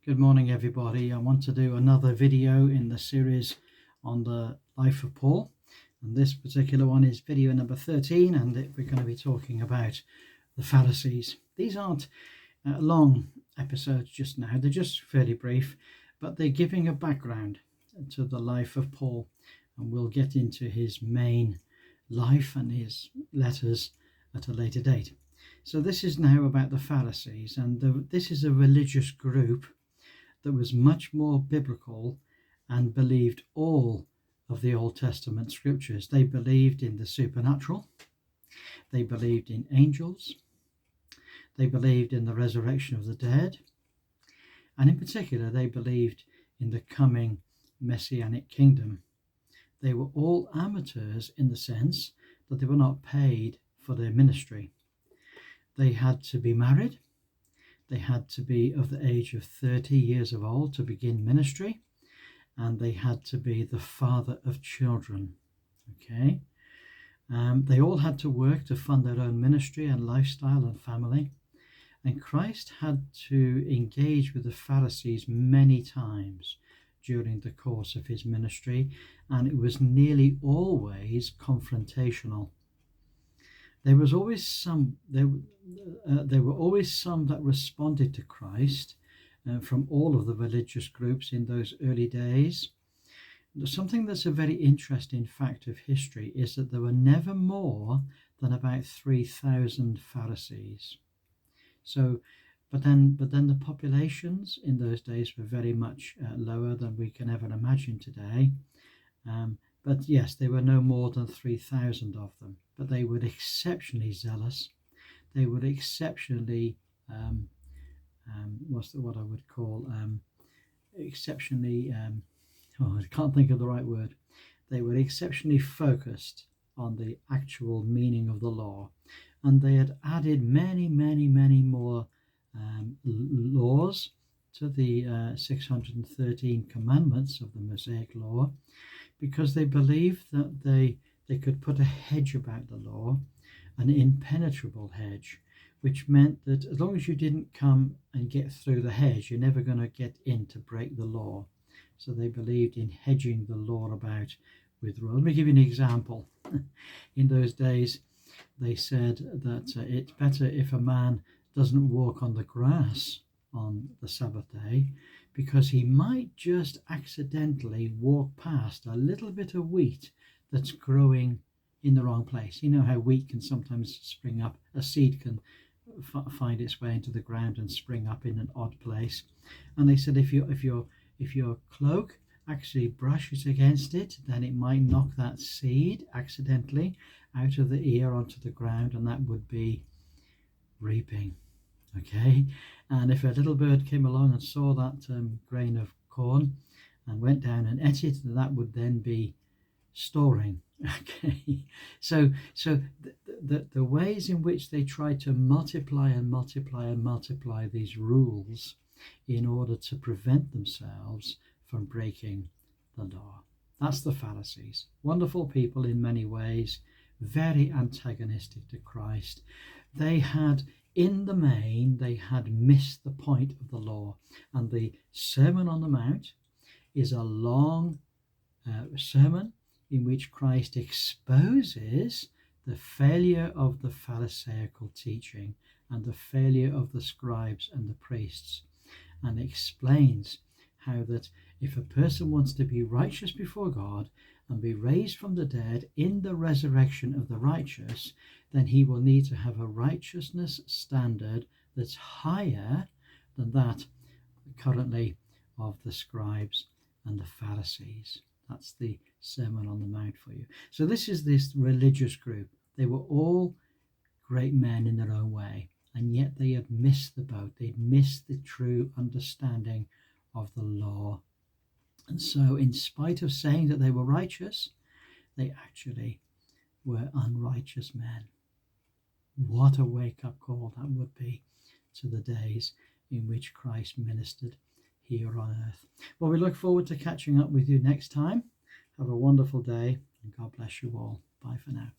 Good morning, everybody. I want to do another video in the series on the life of Paul. And this particular one is video number 13, and we're going to be talking about the Pharisees. These aren't long episodes just now. They're just fairly brief, but they're giving a background to the life of Paul. And we'll get into his main life and his letters at a later date. So this is now about the Pharisees, and this is a religious group that was much more biblical and believed all of the Old Testament scriptures. They believed in the supernatural. They believed in angels. They believed in the resurrection of the dead. And in particular, they believed in the coming messianic kingdom. They were all amateurs in the sense that they were not paid for their ministry. They had to be married. They had to be of the age of 30 years of old to begin ministry, and they had to be the father of children. Okay, they all had to work to fund their own ministry and lifestyle and family, and Christ had to engage with the Pharisees many times during the course of his ministry, and it was nearly always confrontational. There were always some that responded to Christ from all of the religious groups in those early days. Something that's a very interesting fact of history is that there were never more than about 3,000 Pharisees. So, but then the populations in those days were very much lower than we can ever imagine today. But yes, there were no more than 3,000 of them. But they were exceptionally zealous. They were exceptionally, exceptionally, I can't think of the right word. They were exceptionally focused on the actual meaning of the law. And they had added many, many, many more laws to the 613 commandments of the Mosaic law, because they believed that they could put a hedge about the law, an impenetrable hedge, which meant that as long as you didn't come and get through the hedge, you're never going to get in to break the law. So they believed in hedging the law about with rules. Let me give you an example. In those days, they said that it's better if a man doesn't walk on the grass on the Sabbath day, because he might just accidentally walk past a little bit of wheat that's growing in the wrong place. You know how wheat can sometimes spring up, a seed can find its way into the ground and spring up in an odd place. And they said if your cloak actually brushes against it, then it might knock that seed accidentally out of the ear onto the ground, and that would be reaping. Okay, and if a little bird came along and saw that grain of corn and went down and ate it, that would then be storing. Okay, so the ways in which they try to multiply and multiply and multiply these rules in order to prevent themselves from breaking the law. That's the Pharisees. Wonderful people in many ways, very antagonistic to Christ. They had, in the main, they had missed the point of the law. And the Sermon on the Mount is a long sermon in which Christ exposes the failure of the Pharisaical teaching and the failure of the scribes and the priests, and explains how that if a person wants to be righteous before God and be raised from the dead in the resurrection of the righteous, then he will need to have a righteousness standard that's higher than that currently of the scribes and the Pharisees. That's the Sermon on the Mount for you. So this is this religious group. They were all great men in their own way, and yet they had missed the boat. They'd missed the true understanding of the law. And so in spite of saying that they were righteous, they actually were unrighteous men. What a wake-up call that would be to the days in which Christ ministered here on earth. Well, we look forward to catching up with you next time. Have a wonderful day, and God bless you all. Bye for now.